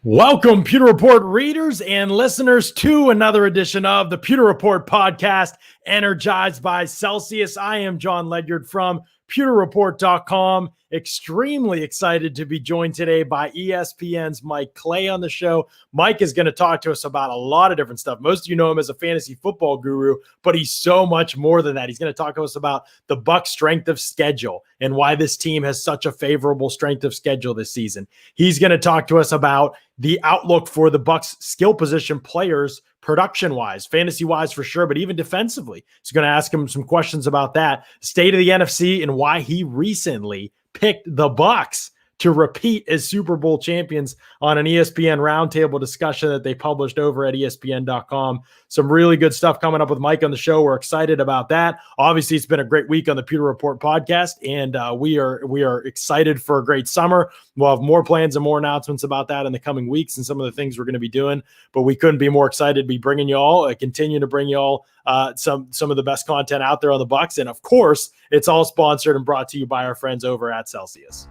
Welcome, Pewter Report readers and listeners, to another edition of the Pewter Report podcast, Energized by Celsius. I am John Ledyard from pewterreport.com. Extremely excited to be joined today by ESPN's Mike Clay on the show. Mike is going to talk to us about a lot of different stuff. Most of you know him as a fantasy football guru, but he's so much more than that. He's going to talk to us about the Bucs' strength of schedule and why this team has such a favorable strength of schedule this season. He's going to talk to us about the outlook for the Bucs' skill position players, production-wise, fantasy-wise for sure, but even defensively. He's going to ask him some questions about that, state of the NFC, and why he recently picked the Bucs to repeat as Super Bowl champions on an ESPN roundtable discussion that they published over at ESPN.com. Some really good stuff coming up with Mike on the show. We're excited about that. Obviously, it's been a great week on the Pewter Report podcast, and we are excited for a great summer. We'll have more plans and more announcements about that in the coming weeks and some of the things we're going to be doing. But we couldn't be more excited to be bringing you all, continue to bring you all some of the best content out there on the Bucs. And of course, it's all sponsored and brought to you by our friends over at Celsius.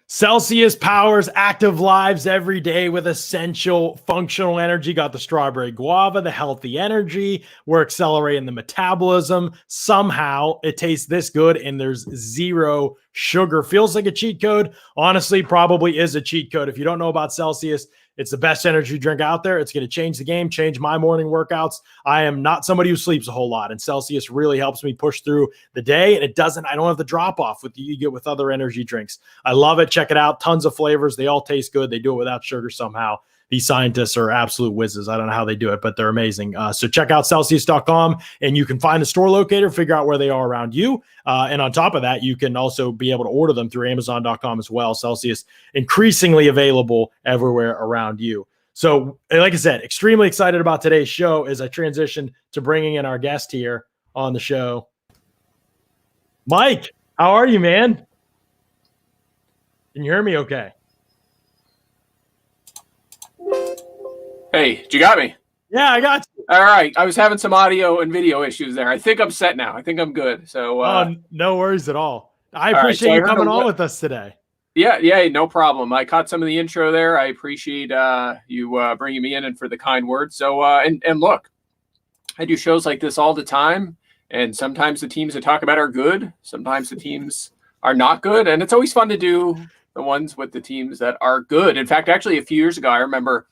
Celsius powers active lives every day with essential functional energy. Got the strawberry guava, the healthy energy. We're accelerating the metabolism. Somehow it tastes this good and there's zero sugar. Feels like a cheat code. Honestly, probably is a cheat code. If you don't know about Celsius, it's the best energy drink out there. It's going to change the game, change my morning workouts. I am not somebody who sleeps a whole lot, and Celsius really helps me push through the day, and I don't have the drop off with you get with other energy drinks. I love it. Check it out. Tons of flavors. They all taste good. They do it without sugar somehow. These scientists are absolute whizzes. I don't know how they do it, but they're amazing. So check out Celsius.com, and you can find the store locator, figure out where they are around you. And on top of that, you can also be able to order them through Amazon.com as well. Celsius increasingly available everywhere around you. So like I said, extremely excited about today's show as I transition to bringing in our guest here on the show. Mike, how are you, man? Can you hear me okay? Hey, you got me? Yeah, I got you. All right. I was having some audio and video issues there. I think I'm set now. I think I'm good. So no worries at all. I appreciate you coming on with us today. Yeah, no problem. I caught some of the intro there. I appreciate you bringing me in and for the kind words. So and look, I do shows like this all the time, and sometimes the teams I talk about are good. Sometimes the teams are not good, and it's always fun to do the ones with the teams that are good. In fact, actually, a few years ago, I remember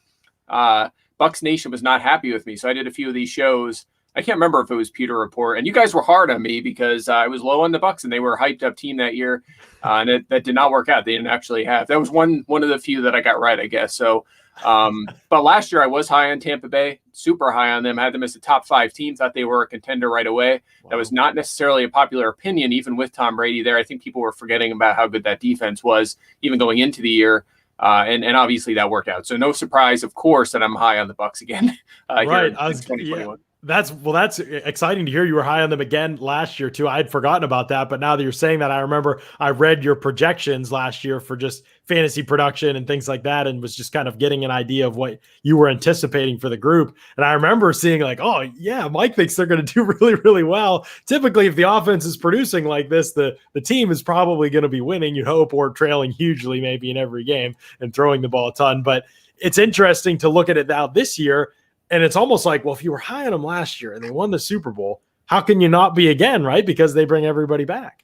Bucs Nation was not happy with me, so I did a few of these shows. I can't remember if it was Pewter Report, and you guys were hard on me because I was low on the Bucs, and they were a hyped up team that year, and that did not work out. They didn't actually have. That was one of the few that I got right, I guess. So, but last year I was high on Tampa Bay, super high on them. I had them as a top 5 team. Thought they were a contender right away. Wow. That was not necessarily a popular opinion, even with Tom Brady there. I think people were forgetting about how good that defense was, even going into the year. And obviously that worked out. So no surprise, of course, that I'm high on the Bucs again. Right. In 2021. That's exciting to hear you were high on them again last year too. I had forgotten about that, but now that you're saying that, I remember I read your projections last year for just fantasy production and things like that, and was just kind of getting an idea of what you were anticipating for the group. And I remember seeing like, oh yeah, Mike thinks they're going to do really, really well. Typically, if the offense is producing like this, the team is probably going to be winning, you hope, or trailing hugely maybe in every game and throwing the ball a ton. But it's interesting to look at it now this year. And it's almost like, well, if you were high on them last year and they won the Super Bowl, how can you not be again, right? Because they bring everybody back.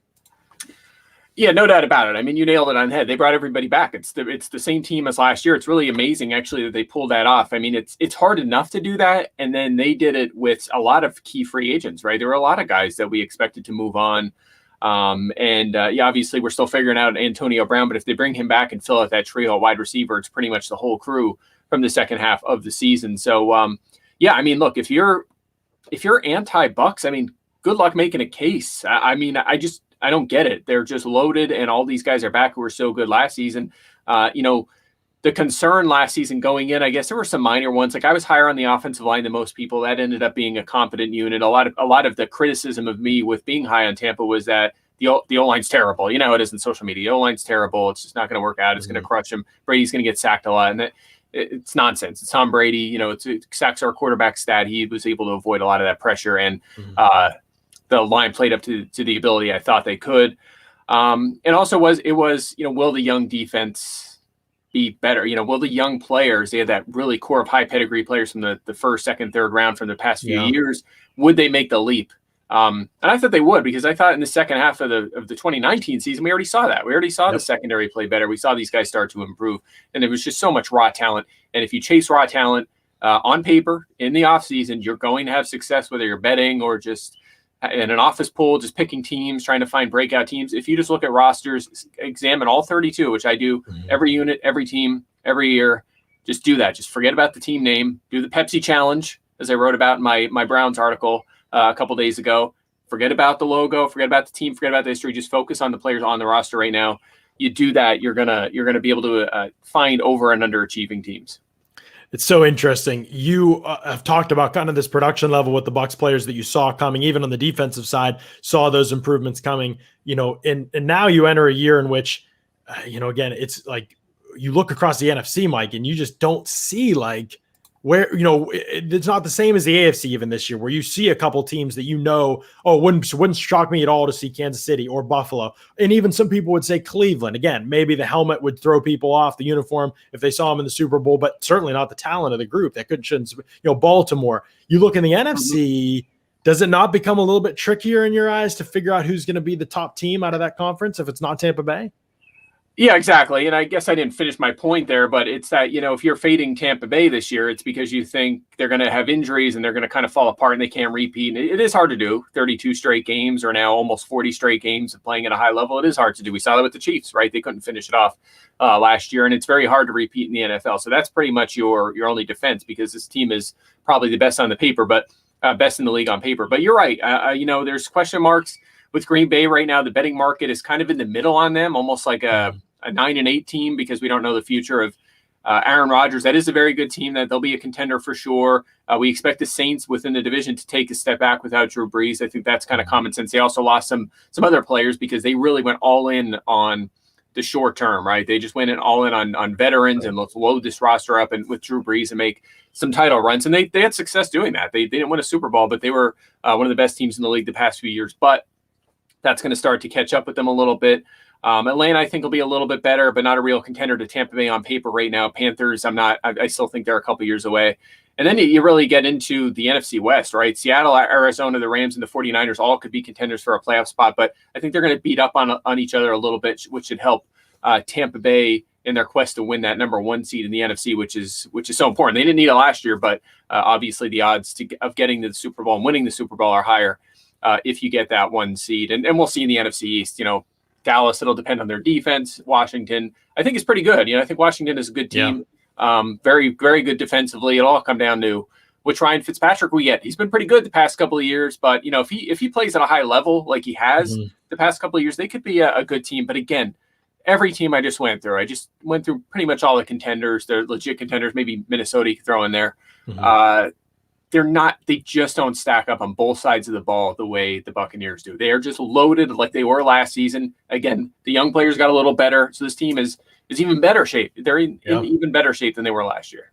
Yeah, no doubt about it. I mean, you nailed it on the head. They brought everybody back. It's the same team as last year. It's really amazing, actually, that they pulled that off. I mean, it's hard enough to do that, and then they did it with a lot of key free agents, right? There were a lot of guys that we expected to move on. Obviously, we're still figuring out Antonio Brown, but if they bring him back and fill out that trio at wide receiver, it's pretty much the whole crew from the second half of the season. So, I mean, look, if you're anti-Bucs, I mean, good luck making a case. I don't get it. They're just loaded, and all these guys are back who were so good last season. the concern last season going in, I guess there were some minor ones. Like I was higher on the offensive line than most people. That ended up being a competent unit. A lot of the criticism of me with being high on Tampa was that the O-line's terrible. You know, it is in social media. O-line's terrible. It's just not going to work out. It's going to crush him. Brady's going to get sacked a lot. And it's nonsense. It's Tom Brady. You know, it sacks our quarterback stat. He was able to avoid a lot of that pressure. And the line played up to the ability I thought they could. And also it was, you know, will the young defense be better? You know, will the young players, they had that really core of high pedigree players from the first, second, third round from the past few years, would they make the leap? And I thought they would, because I thought in the second half of the 2019 season, we already saw that. We already saw the secondary play better. We saw these guys start to improve, and there was just so much raw talent. And if you chase raw talent on paper in the offseason, you're going to have success, whether you're betting or just in an office pool, just picking teams, trying to find breakout teams. If you just look at rosters, examine all 32, which I do every unit, every team, every year, just do that. Just forget about the team name. Do the Pepsi challenge, as I wrote about in my Browns article a couple days ago. Forget about the logo, forget about the team, forget about the history. Just focus on the players on the roster right now. You do that, you're gonna be able to find over and underachieving teams. It's so interesting. You have talked about kind of this production level with the Bucs players that you saw coming, even on the defensive side, saw those improvements coming, you know, and now you enter a year in which, you know, again, it's like you look across the NFC, Mike, and you just don't see like where, you know, it's not the same as the AFC even this year, where you see a couple teams that, you know, oh, wouldn't shock me at all to see Kansas City or Buffalo. And even some people would say Cleveland. Again, maybe the helmet would throw people off, the uniform, if they saw them in the Super Bowl, but certainly not the talent of the group. That shouldn't, you know, Baltimore. You look in the NFC, does it not become a little bit trickier in your eyes to figure out who's going to be the top team out of that conference if it's not Tampa Bay? Yeah, exactly. And I guess I didn't finish my point there, but it's that, you know, if you're fading Tampa Bay this year, it's because you think they're going to have injuries and they're going to kind of fall apart and they can't repeat. And it is hard to do. 32 straight games, or now almost 40 straight games of playing at a high level. It is hard to do. We saw that with the Chiefs, right? They couldn't finish it off last year, and it's very hard to repeat in the NFL. So that's pretty much your only defense, because this team is probably the best on the paper, but best in the league on paper. But you're right. You know, there's question marks with Green Bay right now. The betting market is kind of in the middle on them, almost like a 9-8 team, because we don't know the future of Aaron Rodgers. That is a very good team that they'll be a contender for sure. We expect the Saints within the division to take a step back without Drew Brees. I think that's kind of common sense. They also lost some other players because they really went all in on the short term, right? They just went all in on veterans and let's load this roster up and with Drew Brees and make some title runs. And they had success doing that. They didn't win a Super Bowl, but they were one of the best teams in the league the past few years. But that's going to start to catch up with them a little bit. Atlanta, I think, will be a little bit better, but not a real contender to Tampa Bay on paper right now. Panthers, I still think they're a couple years away. And then you really get into the NFC West, right? Seattle, Arizona, the Rams, and the 49ers all could be contenders for a playoff spot, but I think they're going to beat up on each other a little bit, which should help Tampa Bay in their quest to win that number one seed in the NFC, which is so important. They didn't need it last year, but obviously the odds of getting to the Super Bowl and winning the Super Bowl are higher if you get that one seed. And we'll see in the NFC East, you know, Dallas, it'll depend on their defense. Washington, I think, is pretty good. You know, I think Washington is a good team. Very, very good defensively. It'll all come down to which Ryan Fitzpatrick we get. He's been pretty good the past couple of years, but you know, if he plays at a high level like he has the past couple of years, they could be a good team. But again, every team I just went through pretty much all the contenders. They're legit contenders. Maybe Minnesota you could throw in there. They just don't stack up on both sides of the ball the way the Buccaneers do. They are just loaded like they were last season. Again, the young players got a little better, so this team is even better shape. They're in even better shape than they were last year.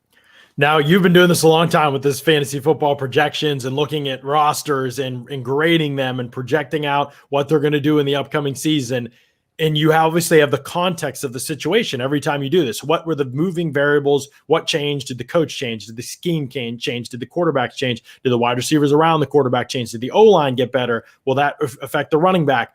Now, you've been doing this a long time with this fantasy football projections and looking at rosters and grading them and projecting out what they're going to do in the upcoming season. And you obviously have the context of the situation every time you do this. What were the moving variables? What changed? Did the coach change? Did the scheme change? Did the quarterbacks change? Did the wide receivers around the quarterback change? Did the O-line get better? Will that affect the running back?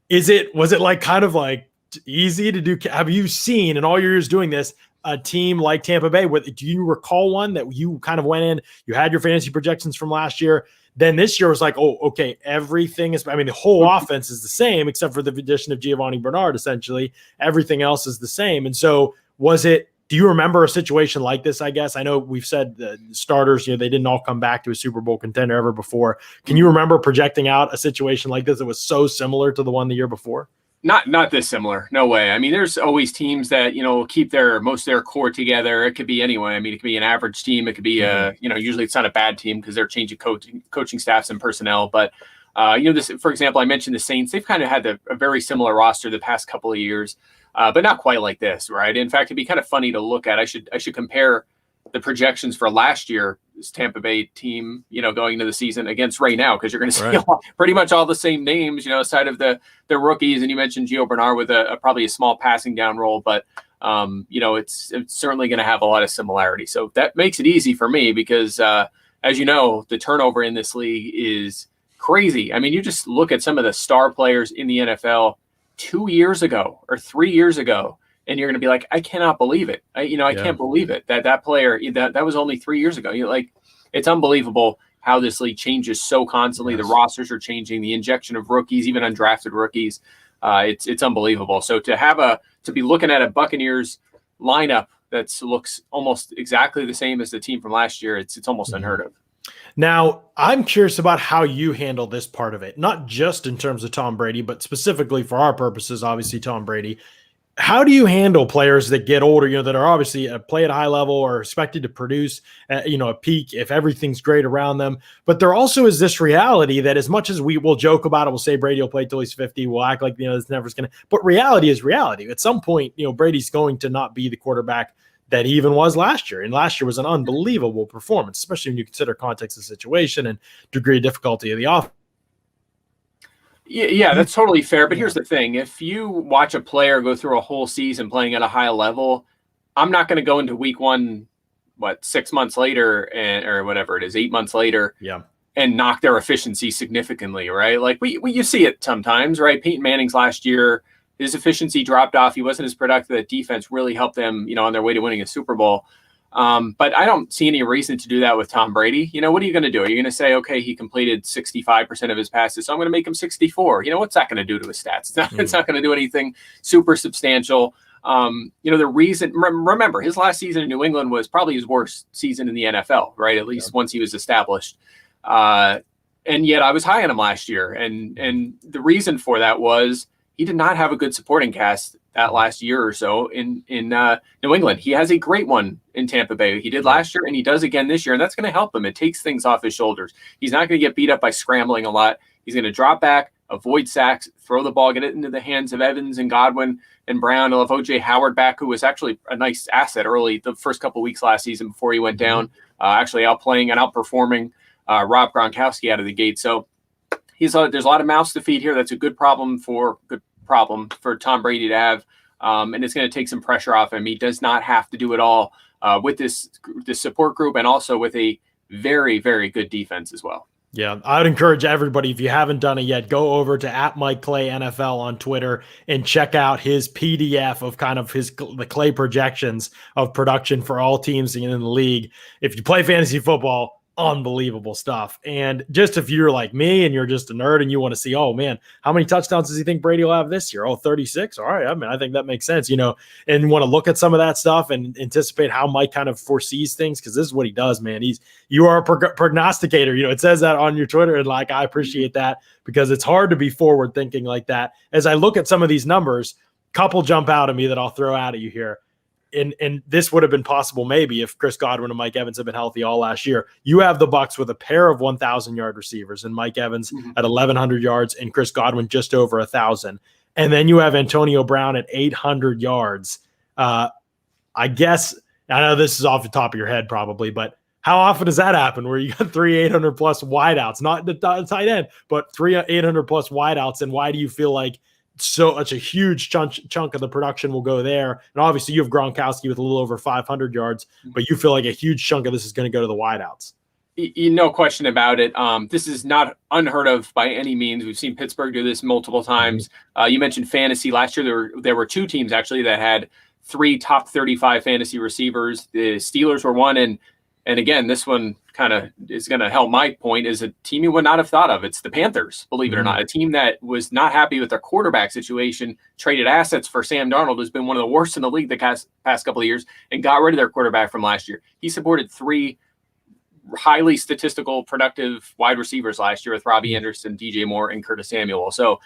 Was it like kind of like easy to do? Have you seen in all your years doing this a team like Tampa Bay? Do you recall one that you kind of went in, you had your fantasy projections from last year, then this year was like, oh, okay, everything is, the whole offense is the same except for the addition of Giovanni Bernard, essentially. Everything else is the same. And so do you remember a situation like this, I guess? I know we've said the starters, they didn't all come back to a Super Bowl contender ever before. Can you remember projecting out a situation like this that was so similar to the one the year before? Not this similar. No way. I mean, there's always teams that, keep most of their core together. It could be anyone. I mean, it could be an average team. It could be usually it's not a bad team because they're changing coaching staffs and personnel. But this, for example, I mentioned the Saints. They've kind of had a very similar roster the past couple of years, but not quite like this, right? In fact, it'd be kind of funny to look at. I should compare the projections for last year, this Tampa Bay team, going into the season against right now, because you're going to see pretty much all the same names, aside of the rookies. And you mentioned Gio Bernard with probably a small passing down role, but it's certainly going to have a lot of similarity. So that makes it easy for me because, as you know, the turnover in this league is crazy. I mean, you just look at some of the star players in the NFL 2 years ago or 3 years ago, and you're going to be like, I cannot believe it. I can't believe it that player that was only 3 years ago. It's unbelievable how this league changes so constantly. Yes. The rosters are changing, the injection of rookies, even undrafted rookies. It's unbelievable. So to be looking at a Buccaneers lineup that looks almost exactly the same as the team from last year, it's almost unheard of. Now, I'm curious about how you handle this part of it, not just in terms of Tom Brady, but specifically for our purposes, obviously Tom Brady. How do you handle players that get older, that are obviously play at a high level or expected to produce, a peak if everything's great around them? But there also is this reality that as much as we will joke about it, we'll say Brady will play till he's 50. We'll act like, it's never going to. But reality is reality. At some point, Brady's going to not be the quarterback that he even was last year. And last year was an unbelievable performance, especially when you consider context of the situation and degree of difficulty of the offense. Yeah, that's totally fair. But here's the thing. If you watch a player go through a whole season playing at a high level, I'm not going to go into week one, 6 months later or whatever it is, 8 months later, and knock their efficiency significantly, right? Like you see it sometimes, right? Peyton Manning's last year, his efficiency dropped off. He wasn't as productive. That defense really helped them, on their way to winning a Super Bowl. But I don't see any reason to do that with Tom Brady. What are you going to do? Are you going to say, okay, he completed 65% of his passes, so I'm going to make him 64? What's that going to do to his stats? It's not going to do anything super substantial. The reason, remember, his last season in New England was probably his worst season in the NFL, right? At least once he was established. And yet I was high on him last year. And the reason for that was he did not have a good supporting cast that last year or so in New England. He has a great one in Tampa Bay. He did last year and he does again this year, and that's going to help him. It takes things off his shoulders. He's not going to get beat up by scrambling a lot. He's going to drop back, avoid sacks, throw the ball, get it into the hands of Evans and Godwin and Brown. He'll have O.J. Howard back, who was actually a nice asset early the first couple of weeks last season before he went down, actually outplaying and outperforming Rob Gronkowski out of the gate. So there's a lot of mouths to feed here. That's a good problem for Tom Brady to have. And it's going to take some pressure off him. He does not have to do it all with this support group and also with a very, very good defense as well. Yeah, I would encourage everybody, if you haven't done it yet, go over to @MikeClayNFL on Twitter and check out his PDF of kind of the Clay projections of production for all teams in the league. If you play fantasy football, unbelievable stuff. And just if you're like me and you're just a nerd and you want to see, oh man, how many touchdowns does he think Brady will have this year? 36. All right. I mean, I think that makes sense, and you want to look at some of that stuff and anticipate how Mike kind of foresees things. Cause this is what he does, man. You are a prognosticator, it says that on your Twitter. And I appreciate that because it's hard to be forward thinking like that. As I look at some of these numbers, couple jump out at me that I'll throw out at you here. And this would have been possible maybe if Chris Godwin and Mike Evans had been healthy all last year. You have the Bucs with a pair of 1,000-yard receivers and Mike Evans at 1,100 yards and Chris Godwin just over 1,000. And then you have Antonio Brown at 800 yards. I guess I know this is off the top of your head probably, but how often does that happen where you got 3 800-plus wideouts, not the tight end, but 3 800-plus wideouts? And why do you feel like such a huge chunk of the production will go there? And obviously you have Gronkowski with a little over 500 yards, but you feel like a huge chunk of this is going to go to the wideouts. No question about it. This is not unheard of by any means. We've seen Pittsburgh do this multiple times. You mentioned fantasy. Last year there were 2 teams actually that had 3 top 35 fantasy receivers. The Steelers were one, and again, this one kind of is going to help my point, is a team you would not have thought of. It's the Panthers, believe it or not, a team that was not happy with their quarterback situation, traded assets for Sam Darnold, who's been one of the worst in the league the past couple of years, and got rid of their quarterback from last year. He supported 3 highly statistical, productive wide receivers last year with Robbie Anderson, DJ Moore, and Curtis Samuel. So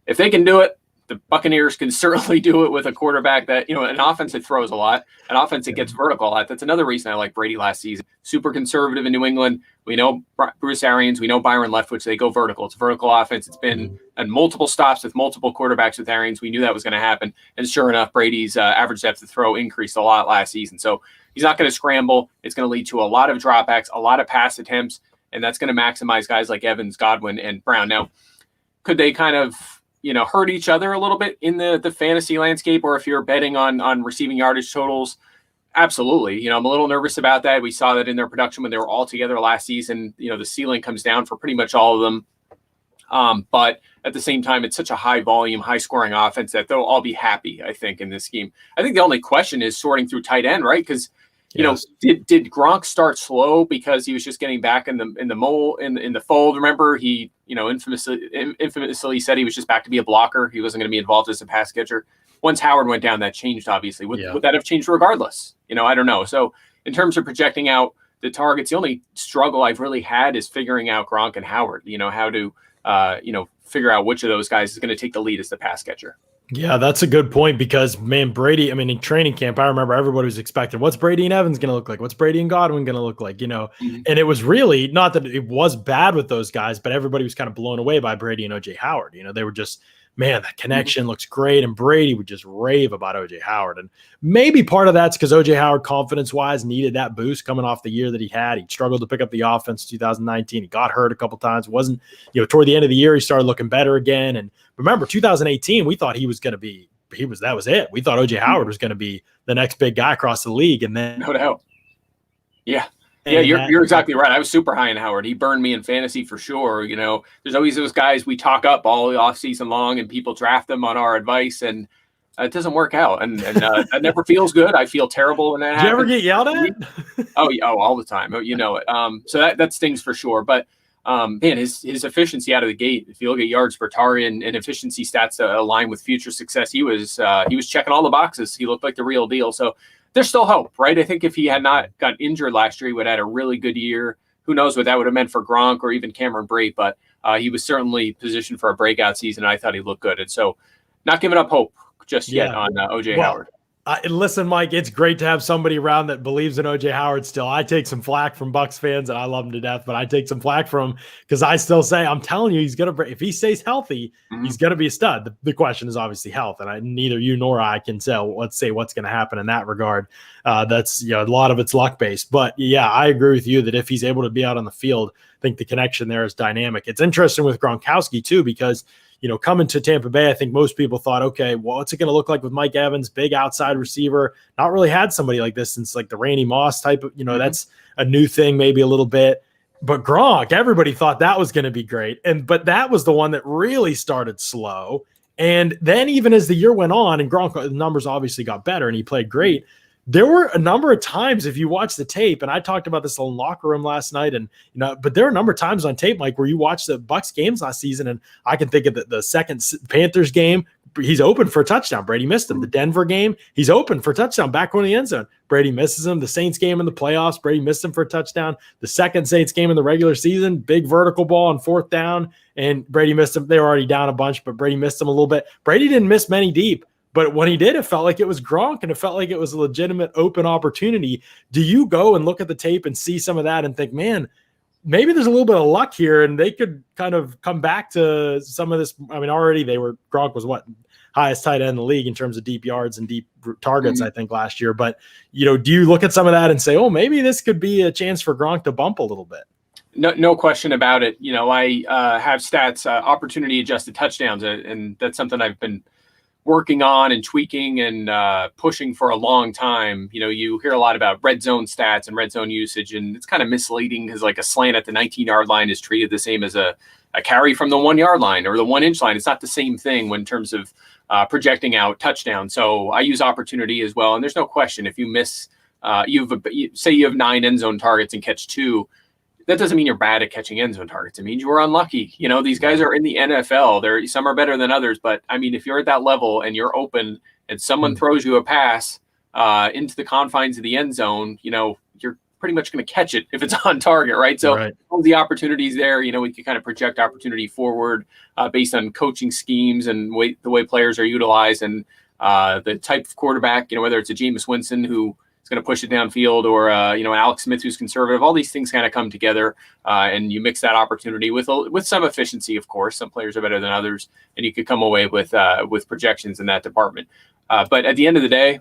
if they can do it, the Buccaneers can certainly do it with a quarterback that, an offense that throws a lot, an offense that gets vertical a lot. That's another reason I like Brady last season. Super conservative in New England. We know Bruce Arians, we know Byron Leftwich, they go vertical. It's a vertical offense. It's been at multiple stops with multiple quarterbacks with Arians. We knew that was going to happen. And sure enough, Brady's average depth of throw increased a lot last season. So he's not going to scramble. It's going to lead to a lot of dropbacks, a lot of pass attempts, and that's going to maximize guys like Evans, Godwin, and Brown. Now, could they kind of hurt each other a little bit in the fantasy landscape, or if you're betting on receiving yardage totals? Absolutely. I'm a little nervous about that. We saw that in their production when they were all together last season. The ceiling comes down for pretty much all of them. But at the same time, it's such a high volume, high scoring offense that they'll all be happy, I think, in this scheme. I think the only question is sorting through tight end, right? Because did Gronk start slow because he was just getting back in the fold? Remember, he infamously said he was just back to be a blocker. He wasn't going to be involved as a pass catcher. Once Howard went down, that changed. Obviously, would that have changed regardless? I don't know. So in terms of projecting out the targets, the only struggle I've really had is figuring out Gronk and Howard. How to figure out which of those guys is going to take the lead as the pass catcher. Yeah, that's a good point because, man, Brady, in training camp, I remember everybody was expecting, what's Brady and Evans going to look like? What's Brady and Godwin going to look like? And it was really not that it was bad with those guys, but everybody was kind of blown away by Brady and OJ Howard. They were just, man, that connection looks great. And Brady would just rave about OJ Howard. And maybe part of that's because OJ Howard, confidence-wise, needed that boost coming off the year that he had. He struggled to pick up the offense in 2019. He got hurt a couple times. Wasn't, toward the end of the year, he started looking better again. And remember, 2018, we thought he was going to be, that was it. We thought OJ Howard was going to be the next big guy across the league. And then, no doubt. Yeah. Yeah, you're exactly right. I was super high in Howard. He burned me in fantasy for sure. There's always those guys we talk up all the offseason long and people draft them on our advice, and it doesn't work out. And that never feels good. I feel terrible when that happens. Do you ever get yelled at? All the time. So that stings for sure. But man, his efficiency out of the gate, if you look at yards per target and efficiency stats align with future success, he was checking all the boxes. He looked like the real deal. So there's still hope, right? I think if he had not got injured last year, he would have had a really good year. Who knows what that would have meant for Gronk or even Cameron Brate, but he was certainly positioned for a breakout season. I thought he looked good. And so not giving up hope just yet on OJ Howard. Listen, Mike, it's great to have somebody around that believes in OJ Howard still. I take some flack from Bucs fans, and I love him to death, but I take some flack from him because I still say, I'm telling you, he's going to, if he stays healthy, he's going to be a stud. The question is obviously health, and neither you nor I can tell, let's say, what's going to happen in that regard. That's, a lot of it's luck based, but yeah, I agree with you that if he's able to be out on the field, I think the connection there is dynamic. It's interesting with Gronkowski too, because coming to Tampa Bay, I think most people thought, okay, well, what's it going to look like with Mike Evans, big outside receiver? Not really had somebody like this since like the Randy Moss type of, that's a new thing, maybe a little bit. But Gronk, everybody thought that was going to be great. But that was the one that really started slow. And then even as the year went on and Gronk, the numbers obviously got better and he played great, there were a number of times, if you watch the tape, and I talked about this in the locker room last night, and but there are a number of times on tape, Mike, where you watch the Bucs games last season, and I can think of the second Panthers game, he's open for a touchdown. Brady missed him. The Denver game, he's open for a touchdown, back on the end zone. Brady misses him. The Saints game in the playoffs, Brady missed him for a touchdown. The second Saints game in the regular season, big vertical ball on fourth down, and Brady missed him. They were already down a bunch, but Brady missed him a little bit. Brady didn't miss many deep. But when he did, it felt like it was Gronk, and it felt like it was a legitimate open opportunity. Do you go and look at the tape and see some of that and think, man, maybe there's a little bit of luck here and they could kind of come back to some of this? Already Gronk was highest tight end in the league in terms of deep yards and deep targets, I think, last year. But, do you look at some of that and say, oh, maybe this could be a chance for Gronk to bump a little bit? No question about it. I have stats, opportunity adjusted touchdowns, and that's something I've been working on and tweaking and pushing for a long time. You hear a lot about red zone stats and red zone usage, and it's kind of misleading because like a slant at the 19-yard line is treated the same as a carry from the 1-yard line or the 1-inch line. It's not the same thing in terms of projecting out touchdown. So I use opportunity as well. And there's no question if you miss, say you have 9 end zone targets and catch 2, that doesn't mean you're bad at catching end zone targets. It means you were unlucky. These guys are in the NFL. Some are better than others, but if you're at that level and you're open and someone throws you a pass into the confines of the end zone, you're pretty much going to catch it if it's on target, right? So all the opportunities there, we can kind of project opportunity forward based on coaching schemes and the way players are utilized and the type of quarterback, whether it's a Jameis Winston who is going to push it downfield or, an Alex Smith who's conservative. All these things kind of come together and you mix that opportunity with some efficiency, of course. Some players are better than others, and you could come away with projections in that department. But at the end of the day,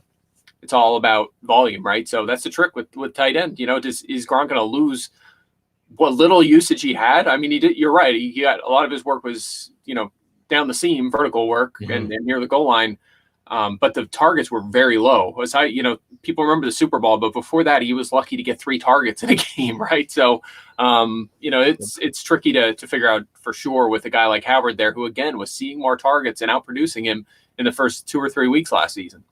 it's all about volume, right? So that's the trick with tight end. Is Gronk going to lose what little usage he had? I mean, he did. You're right. He got a lot of his work was, down the seam, vertical work, and near the goal line. But the targets were very low. People remember the Super Bowl, but before that, he was lucky to get 3 targets in a game, right? So, it's tricky to figure out for sure with a guy like Howard there, who again was seeing more targets and outproducing him in the first 2 or 3 weeks last season.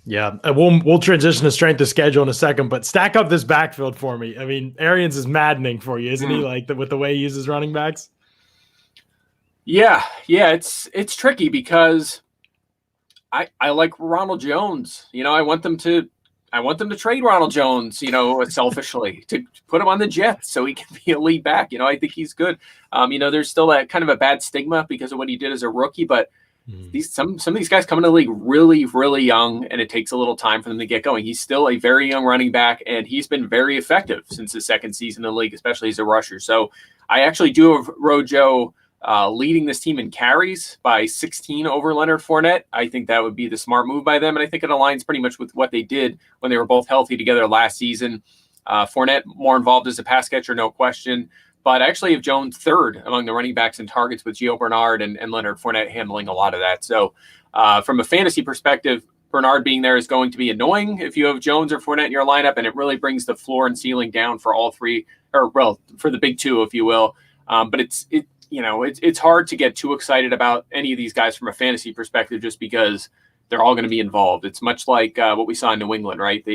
Yeah, we'll transition to strength of schedule in a second, but stack up this backfield for me. I mean, Arians is maddening for you, isn't he? Like with the way he uses running backs. Yeah, it's tricky because I like Ronald Jones. I want them to trade Ronald Jones. Selfishly to put him on the Jets so he can be a lead back. I think he's good. There's still that kind of a bad stigma because of what he did as a rookie, but. Some of these guys come into the league really, really young, and it takes a little time for them to get going. He's still a very young running back, and he's been very effective since his second season in the league, especially as a rusher. So I actually do have Rojo leading this team in carries by 16 over Leonard Fournette. I think that would be the smart move by them, and I think it aligns pretty much with what they did when they were both healthy together last season. Fournette more involved as a pass catcher, no question. But I actually have Jones third among the running backs in targets with Gio Bernard and Leonard Fournette handling a lot of that. So from a fantasy perspective, Bernard being there is going to be annoying if you have Jones or Fournette in your lineup, and it really brings the floor and ceiling down for all three, or well, for the big two, if you will. But it's hard to get too excited about any of these guys from a fantasy perspective just because they're all going to be involved. It's much like what we saw in New England, right?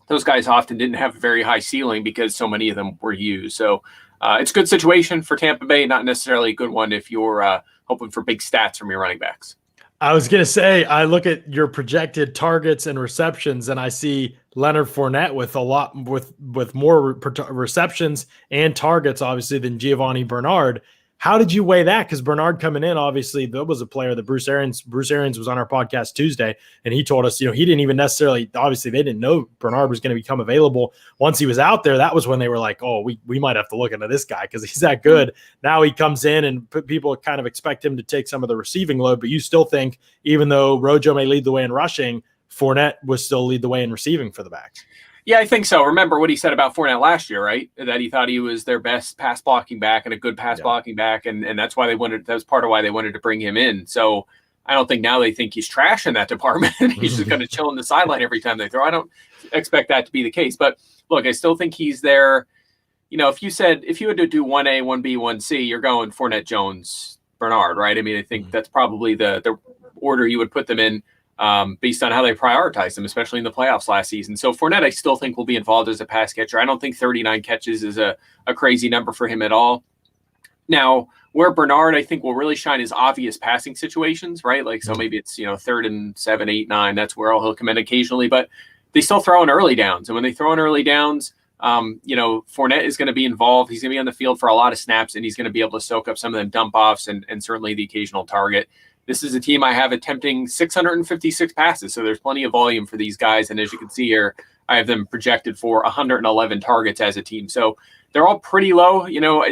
Those guys often didn't have a very high ceiling because so many of them were used. So it's a good situation for Tampa Bay, not necessarily a good one if you're hoping for big stats from your running backs. I was going to say, I look at your projected targets and receptions, and I see Leonard Fournette with more receptions and targets, obviously, than Giovanni Bernard. How did you weigh that? Because Bernard coming in, obviously, that was a player that Bruce Arians was on our podcast Tuesday, and he told us, he didn't even necessarily, obviously, they didn't know Bernard was going to become available. Once he was out there, that was when they were like, oh, we might have to look into this guy because he's that good. Now he comes in, and people kind of expect him to take some of the receiving load, but you still think, even though Rojo may lead the way in rushing, Fournette will still lead the way in receiving for the backs. Yeah, I think so. Remember what he said about Fournette last year, right? That he thought he was their best pass blocking back and a good pass blocking back, and that's why that was part of why they wanted to bring him in. So I don't think now they think he's trash in that department. He's just going to chill on the sideline every time they throw. I don't expect that to be the case. But look, I still think he's there. If you had to do 1A, 1B, 1C, you're going Fournette, Jones, Bernard, right? I mean, I think that's probably the order you would put them in. Based on how they prioritized him, especially in the playoffs last season. So Fournette, I still think will be involved as a pass catcher. I don't think 39 catches is a crazy number for him at all. Now, where Bernard, I think, will really shine is obvious passing situations, right? Like, so maybe it's, 3rd and 7, 8, 9. That's where he'll come in occasionally, but they still throw in early downs. And when they throw in early downs, Fournette is going to be involved. He's going to be on the field for a lot of snaps, and he's going to be able to soak up some of them dump offs and certainly the occasional target. This is a team I have attempting 656 passes, so there's plenty of volume for these guys. And as you can see here, I have them projected for 111 targets as a team. So they're all pretty low.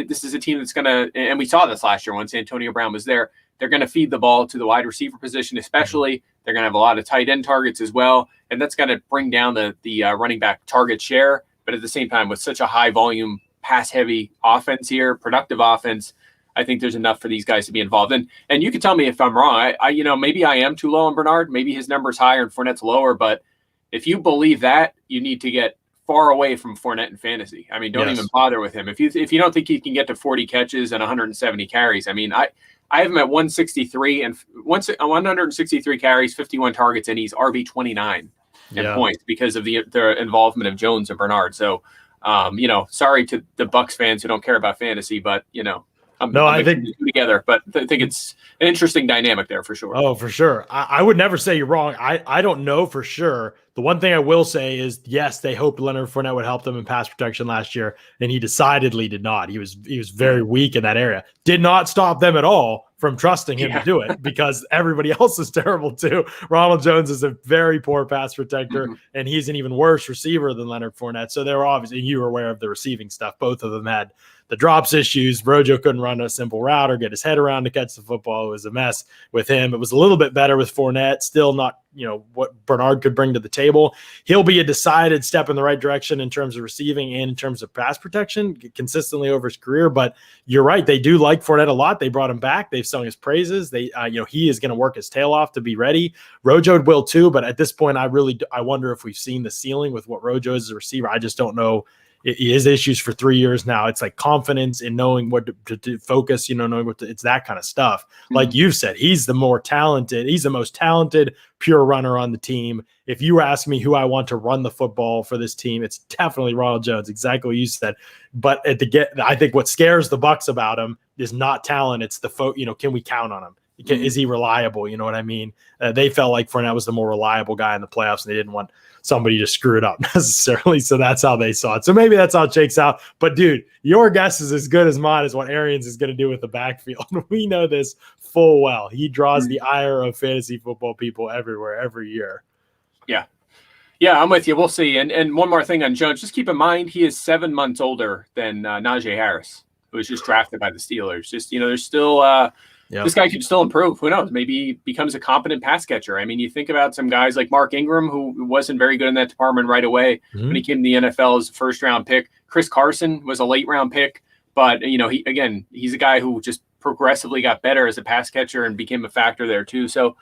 This is a team that's going to, and we saw this last year once Antonio Brown was there, they're going to feed the ball to the wide receiver position, especially. They're going to have a lot of tight end targets as well, and that's going to bring down the running back target share. But at the same time, with such a high volume, pass-heavy offense here, productive offense, I think there's enough for these guys to be involved. And you can tell me if I'm wrong. Maybe I am too low on Bernard. Maybe his number's higher and Fournette's lower. But if you believe that, you need to get far away from Fournette in fantasy. I mean, don't even bother with him. If you don't think he can get to 40 catches and 170 carries, I mean, I have him at 163 and 163 carries, 51 targets, and he's RB 29 in points because of the involvement of Jones and Bernard. So, sorry to the Bucs fans who don't care about fantasy, but No, I think together, but I think it's an interesting dynamic there for sure. Oh, for sure. I would never say you're wrong. I don't know for sure. The one thing I will say is, yes, they hoped Leonard Fournette would help them in pass protection last year, and he decidedly did not. He was very weak in that area. Did not stop them at all from trusting him to do it, because everybody else is terrible too. Ronald Jones is a very poor pass protector, and he's an even worse receiver than Leonard Fournette. So they were obviously, you were aware of the receiving stuff. Both of them had the drops issues. Rojo couldn't run a simple route or get his head around to catch the football. It was a mess with him. It was a little bit better with Fournette, still not, what Bernard could bring to the table. He'll be a decided step in the right direction in terms of receiving and in terms of pass protection consistently over his career. But you're right. They do like Fournette a lot. They brought him back. They've sung his praises. They, he is going to work his tail off to be ready. Rojo will too. But at this point, I wonder if we've seen the ceiling with what Rojo is as a receiver. I just don't know. His issues for 3 years now. It's like confidence in knowing what to focus, knowing it's that kind of stuff. Like you've said, he's the most talented pure runner on the team. If you ask me who I want to run the football for this team, it's definitely Ronald Jones, exactly what you said. But I think what scares the Bucs about him is not talent. It's the can we count on him? Is he reliable? You know what I mean? They felt like Fournette was the more reliable guy in the playoffs, and they didn't want somebody to screw it up necessarily. So that's how they saw it. So maybe that's how it shakes out. But dude, your guess is as good as mine as what Arians is going to do with the backfield. We know this full well. He draws the ire of fantasy football people everywhere, every year. Yeah. Yeah, I'm with you. We'll see. And one more thing on Jones. Just keep in mind, he is 7 months older than Najee Harris, who was just drafted by the Steelers. Just, there's still this guy could still improve. Who knows? Maybe he becomes a competent pass catcher. I mean, you think about some guys like Mark Ingram, who wasn't very good in that department right away when he came to the NFL as a first-round pick. Chris Carson was a late-round pick, but he's a guy who just progressively got better as a pass catcher and became a factor there too. So,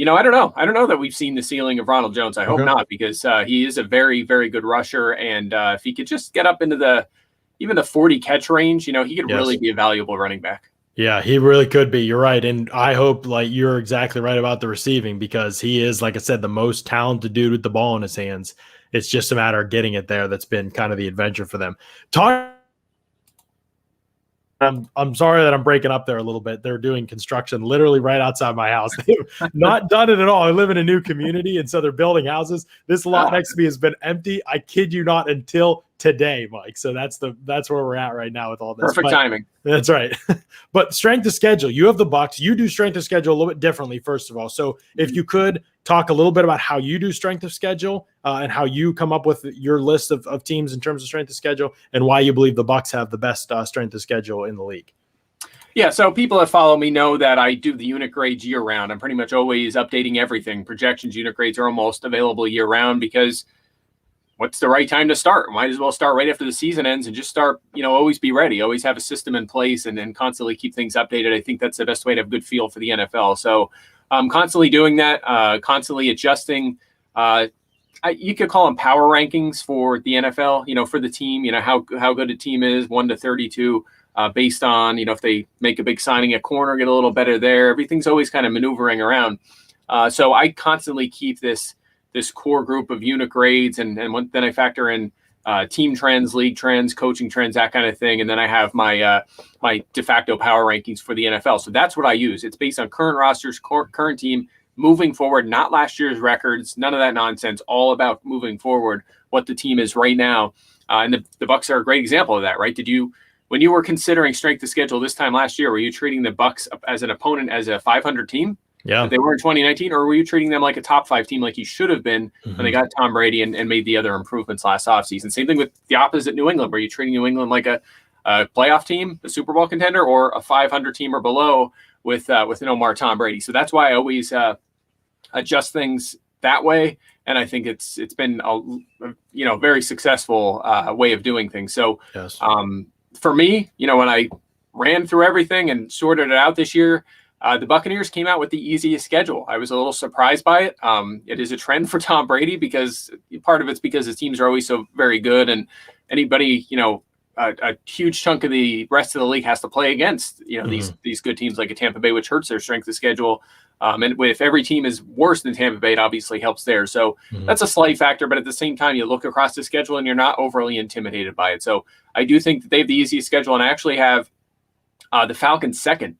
I don't know. I don't know that we've seen the ceiling of Ronald Jones. I hope not, because he is a very, very good rusher, and if he could just get up into even the 40 catch range, he could really be a valuable running back. Yeah, he really could be. You're right. And I hope you're exactly right about the receiving, because he is, like I said, the most talented dude with the ball in his hands. It's just a matter of getting it there. That's been kind of the adventure for them. I'm sorry that I'm breaking up there a little bit. They're doing construction literally right outside my house. They've not done it at all. I live in a new community, and so they're building houses. This lot next to me has been empty, I kid you not, until today, Mike. So that's where we're at right now with all this. Perfect timing. That's right. But strength of schedule, you have the Bucs. You do strength of schedule a little bit differently, first of all. So if you could talk a little bit about how you do strength of schedule and how you come up with your list of teams in terms of strength of schedule, and why you believe the Bucs have the best strength of schedule in the league. Yeah, so people that follow me know that I do the unit grades year round. I'm pretty much always updating everything. Projections, unit grades are almost available year round, because what's the right time to start? Might as well start right after the season ends and just start, always be ready, always have a system in place, and then constantly keep things updated. I think that's the best way to have a good feel for the NFL. So I'm constantly doing that, constantly adjusting. You could call them power rankings for the NFL, for the team, how good a team is, 1 to 32, based on, if they make a big signing at corner, get a little better there. Everything's always kind of maneuvering around. So I constantly keep this core group of unit grades, and then I factor in team trends, league trends, coaching trends, that kind of thing. And then I have my my de facto power rankings for the NFL. So that's what I use. It's based on current rosters, current team, moving forward, not last year's records, none of that nonsense, all about moving forward, what the team is right now. And the Bucs are a great example of that, right? When you were considering strength of schedule this time last year, were you treating the Bucs as an opponent as a 500 team? Yeah, they were in 2019, or were you treating them like a top 5 team, like you should have been when they got Tom Brady and made the other improvements last offseason? Same thing with the opposite New England. Were you treating New England like a playoff team, a Super Bowl contender, or a 500 team or below with no more Tom Brady? So that's why I always adjust things that way, and I think it's been a very successful way of doing things. So yes. For me, when I ran through everything and sorted it out this year, the Buccaneers came out with the easiest schedule. I was a little surprised by it. It is a trend for Tom Brady, because part of it's because his teams are always so very good, and anybody, a huge chunk of the rest of the league has to play against, these good teams like a Tampa Bay, which hurts their strength of schedule. And if every team is worse than Tampa Bay, it obviously helps there. So that's a slight factor, but at the same time, you look across the schedule and you're not overly intimidated by it. So I do think that they have the easiest schedule, and I actually have The Falcons second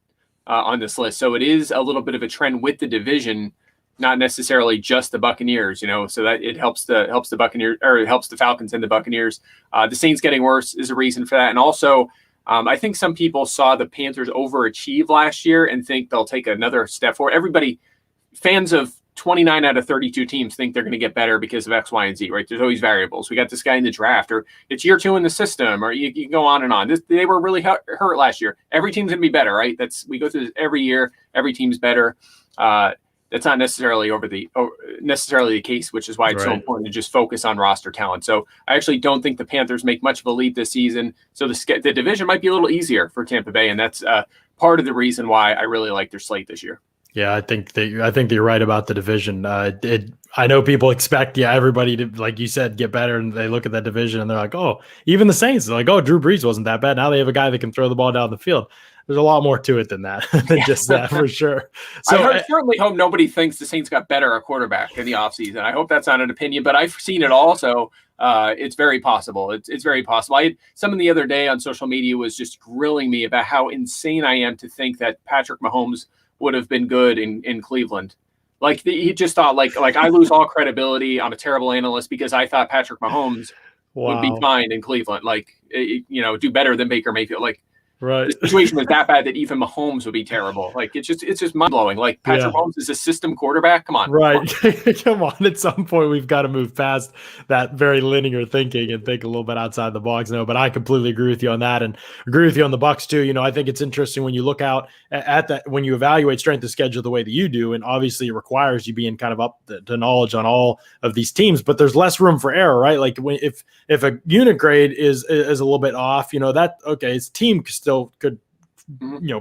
on this list. So it is a little bit of a trend with the division, not necessarily just the Buccaneers, so that it helps the Buccaneers, or it helps the Falcons and the Buccaneers. The Saints getting worse is a reason for that. And also, I think some people saw the Panthers overachieve last year and think they'll take another step forward. Fans of 29 out of 32 teams think they're going to get better because of X, Y, and Z, right? There's always variables. We got this guy in the draft, or it's year 2 in the system, or you can go on and on. They were really hurt last year. Every team's going to be better, right? We go through this every year. Every team's better. That's not necessarily necessarily the case, which is why it's so important to just focus on roster talent. So I actually don't think the Panthers make much of a leap this season. So the division might be a little easier for Tampa Bay, and that's part of the reason why I really like their slate this year. Yeah, I think that you're right about the division. I know people expect everybody to, like you said, get better, and they look at that division and they're like, oh, even the Saints, they're like, oh, Drew Brees wasn't that bad. Now they have a guy that can throw the ball down the field. There's a lot more to it than that, than just that, for sure. So I certainly hope nobody thinks the Saints got better at quarterback in the offseason. I hope that's not an opinion, but I've seen it all, so it's very possible. It's very possible. Someone the other day on social media was just grilling me about how insane I am to think that Patrick Mahomes would have been good in Cleveland. Like he just thought like I lose all credibility. I'm a terrible analyst because I thought Patrick Mahomes would be fine in Cleveland. Do better than Baker Mayfield. Right. The situation was that bad that even Mahomes would be terrible. It's just mind blowing. Patrick Mahomes is a system quarterback. Come on. Right. Come on. At some point, we've got to move past that very linear thinking and think a little bit outside the box. No, but I completely agree with you on that, and agree with you on the Bucs too. I think it's interesting when you look out at that, when you evaluate strength of schedule the way that you do, and obviously it requires you being kind of up to knowledge on all of these teams, but there's less room for error, right? If a unit grade is a little bit off, his team still could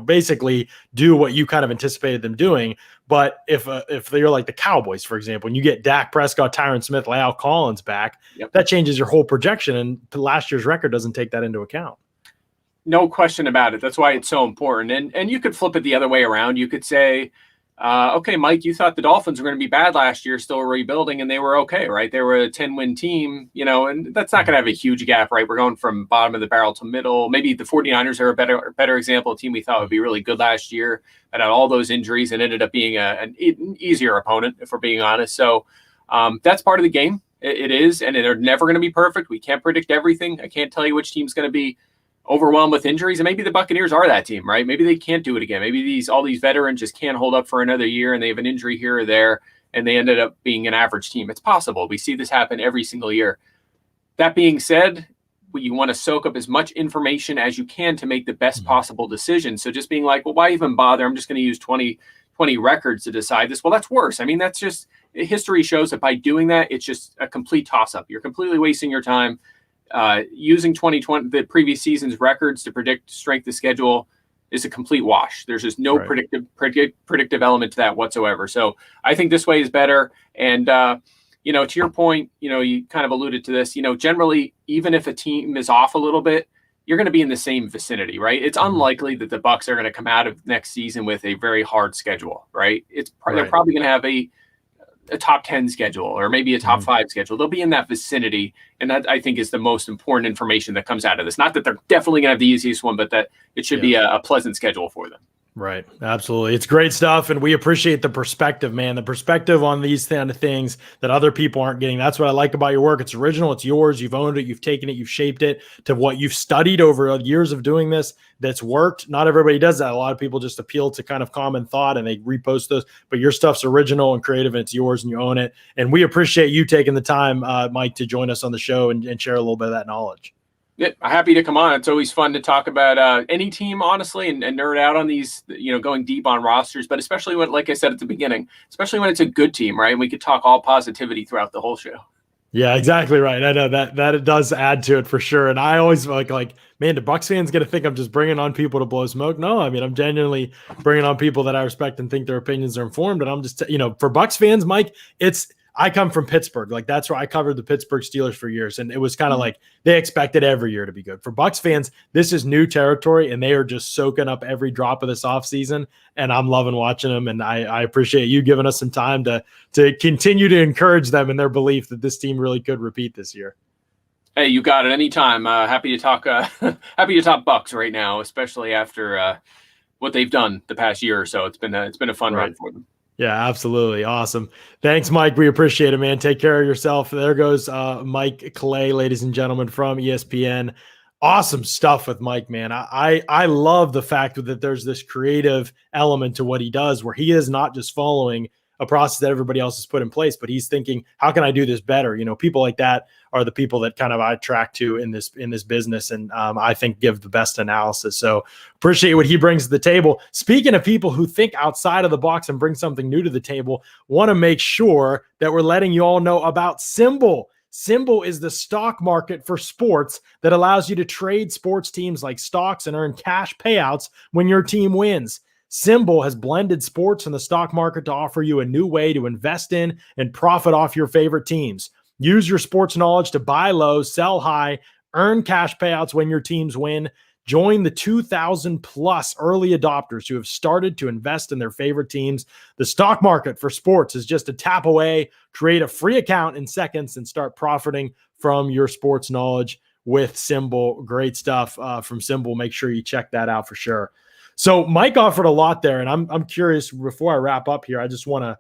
basically do what you kind of anticipated them doing. But if you're like the Cowboys, for example, and you get Dak Prescott, Tyron Smith, La'el Collins back, that changes your whole projection, and last year's record doesn't take that into account. No question about it. That's why it's so important. And you could flip it the other way around. You could say, okay, Mike, you thought the Dolphins were going to be bad last year, still rebuilding, and they were okay, right? They were a 10-win team, and that's not going to have a huge gap, right? We're going from bottom of the barrel to middle. Maybe the 49ers are a better example, a team we thought would be really good last year, but had all those injuries and ended up being an easier opponent, if we're being honest. So that's part of the game. It is, and they're never going to be perfect. We can't predict everything. I can't tell you which team's going to be overwhelmed with injuries, and maybe the Buccaneers are that team, right? Maybe they can't do it again. Maybe all these veterans just can't hold up for another year, and they have an injury here or there, and they ended up being an average team. It's possible. We see this happen every single year. That being said, you want to soak up as much information as you can to make the best possible decision. So just being like, well, why even bother? I'm just going to use 20 records to decide this. Well, that's worse. I mean, that's just, history shows that by doing that, it's just a complete toss-up. You're completely wasting your time. Using 2020, the previous season's records to predict strength of schedule is a complete wash. There's just no predictive element to that whatsoever. So I think this way is better. And, to your point, you kind of alluded to this, generally, even if a team is off a little bit, you're going to be in the same vicinity, right? It's unlikely that the Bucs are going to come out of next season with a very hard schedule, right? They're probably going to have a top 10 schedule or maybe a top 5 schedule. They'll be in that vicinity. And that, I think, is the most important information that comes out of this. Not that they're definitely going to have the easiest one, but that it should be a pleasant schedule for them. Right. Absolutely. It's great stuff. And we appreciate the perspective, man, the perspective on these kind of things that other people aren't getting. That's what I like about your work. It's original. It's yours. You've owned it. You've taken it. You've shaped it to what you've studied over years of doing this. That's worked. Not everybody does that. A lot of people just appeal to kind of common thought and they repost those, but your stuff's original and creative and it's yours and you own it. And we appreciate you taking the time, Mike, to join us on the show and share a little bit of that knowledge. Yeah, happy to come on. It's always fun to talk about any team, honestly, and nerd out on these, going deep on rosters, but especially when, like I said at the beginning, especially when it's a good team, right? And we could talk all positivity throughout the whole show. Yeah, exactly right. I know that it does add to it for sure. And I always like, man, do Bucs fans going to think I'm just bringing on people to blow smoke? No, I mean, I'm genuinely bringing on people that I respect and think their opinions are informed. And I'm just, for Bucs fans, Mike, I come from Pittsburgh. Like that's where I covered the Pittsburgh Steelers for years. And it was kind of like they expected every year to be good. For Bucs fans, this is new territory and they are just soaking up every drop of this offseason. And I'm loving watching them. And I appreciate you giving us some time to continue to encourage them in their belief that this team really could repeat this year. Hey, you got it anytime. Happy to talk. Happy to talk Bucs right now, especially after what they've done the past year or so. It's been a fun run for them. Yeah, absolutely. Awesome. Thanks, Mike. We appreciate it, man. Take care of yourself. There goes Mike Clay, ladies and gentlemen, from ESPN. Awesome stuff with Mike, man. I love the fact that there's this creative element to what he does where he is not just following a process that everybody else has put in place, but he's thinking, how can I do this better? You know, people like that are the people that kind of I track to in this business, and I think give the best analysis. So appreciate what he brings to the table. Speaking of people who think outside of the box and bring something new to the table, want to make sure that we're letting you all know about Symbol. Symbol is the stock market for sports that allows you to trade sports teams like stocks and earn cash payouts when your team wins. Symbol has blended sports and the stock market to offer you a new way to invest in and profit off your favorite teams. Use your sports knowledge to buy low, sell high, earn cash payouts when your teams win. Join the 2,000 plus early adopters who have started to invest in their favorite teams. The stock market for sports is just a tap away. Create a free account in seconds and start profiting from your sports knowledge with Symbol. Great stuff from Symbol. Make sure you check that out for sure. So Mike offered a lot there, and I'm curious before I wrap up here. I just want to,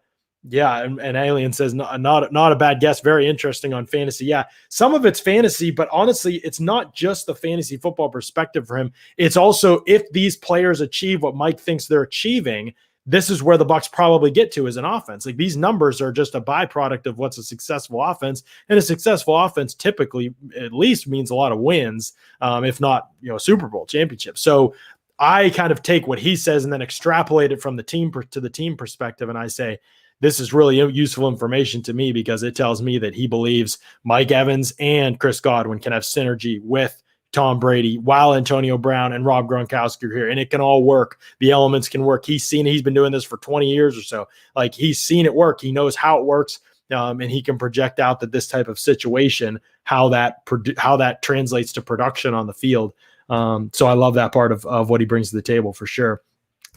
and Alien says not a bad guess. Very interesting on fantasy. Yeah, some of it's fantasy, but honestly, it's not just the fantasy football perspective for him. It's also if these players achieve what Mike thinks they're achieving, this is where the Bucs probably get to as an offense. Like these numbers are just a byproduct of what's a successful offense, and a successful offense typically at least means a lot of wins, if not Super Bowl championship. So I kind of take what he says and then extrapolate it from the team to the team perspective. And I say, this is really useful information to me because it tells me that he believes Mike Evans and Chris Godwin can have synergy with Tom Brady while Antonio Brown and Rob Gronkowski are here. And it can all work. The elements can work. He's been doing this for 20 years or so. Like he's seen it work. He knows how it works. And he can project out that this type of situation, how that translates to production on the field. So I love that part of what he brings to the table for sure.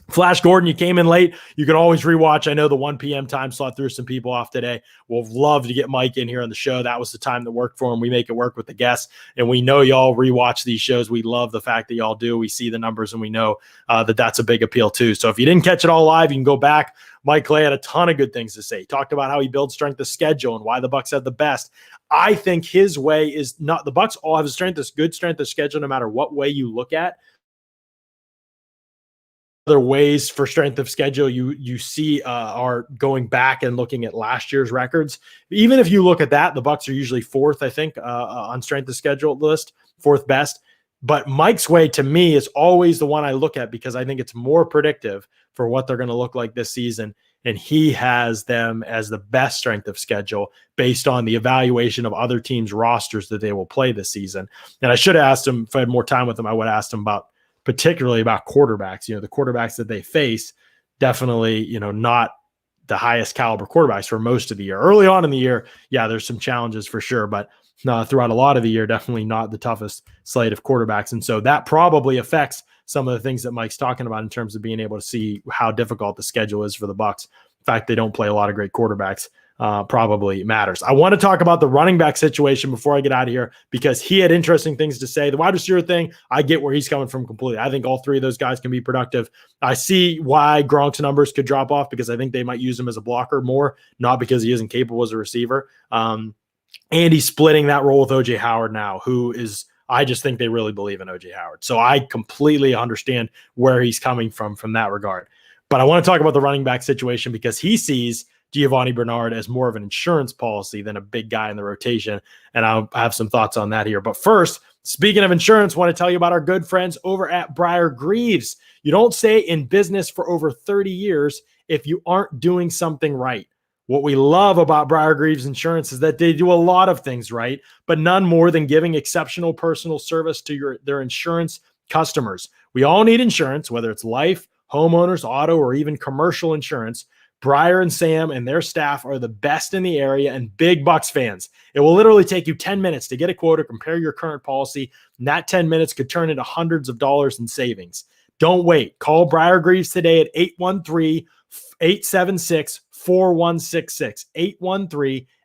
Flash Gordon, you came in late. You can always rewatch. I know the 1 p.m. time slot threw some people off today. We'll love to get Mike in here on the show. That was the time that worked for him. We make it work with the guests, and we know y'all rewatch these shows. We love the fact that y'all do. We see the numbers, and we know that that's a big appeal too. So if you didn't catch it all live, you can go back. Mike Clay had a ton of good things to say. He talked about how he builds strength of schedule and why the Bucs have the best. I think his way is not – the Bucs all have a good strength of schedule no matter what way you look at. Other ways for strength of schedule you see are going back and looking at last year's records. Even if you look at that, the Bucs are usually fourth, I think, on strength of schedule list, fourth best. But Mike's way to me is always the one I look at because I think it's more predictive for what they're going to look like this season. And he has them as the best strength of schedule based on the evaluation of other teams' rosters that they will play this season. And I should have asked him, if I had more time with him, I would have asked him particularly about quarterbacks. The quarterbacks that they face, definitely, not the highest caliber quarterbacks for most of the year. Early on in the year, yeah, there's some challenges for sure, but throughout a lot of the year, definitely not the toughest slate of quarterbacks. And so that probably affects some of the things that Mike's talking about in terms of being able to see how difficult the schedule is for the Bucs. In fact, they don't play a lot of great quarterbacks. Probably matters. I want to talk about the running back situation before I get out of here because he had interesting things to say. The wide receiver thing, I get where he's coming from completely. I think all three of those guys can be productive. I see why Gronk's numbers could drop off because I think they might use him as a blocker more, not because he isn't capable as a receiver. And he's splitting that role with OJ Howard now, who is – I just think they really believe in OJ Howard. So I completely understand where he's coming from that regard. But I want to talk about the running back situation because he sees Giovanni Bernard as more of an insurance policy than a big guy in the rotation. And I'll have some thoughts on that here. But first, speaking of insurance, I want to tell you about our good friends over at Briar Greaves. You don't stay in business for over 30 years if you aren't doing something right. What we love about Briar Greaves Insurance is that they do a lot of things right, but none more than giving exceptional personal service to their insurance customers. We all need insurance, whether it's life, homeowners, auto, or even commercial insurance. Briar and Sam and their staff are the best in the area and big Bucs fans. It will literally take you 10 minutes to get a quote or compare your current policy, and that 10 minutes could turn into hundreds of dollars in savings. Don't wait. Call Briar Greaves today at 813-876-4166,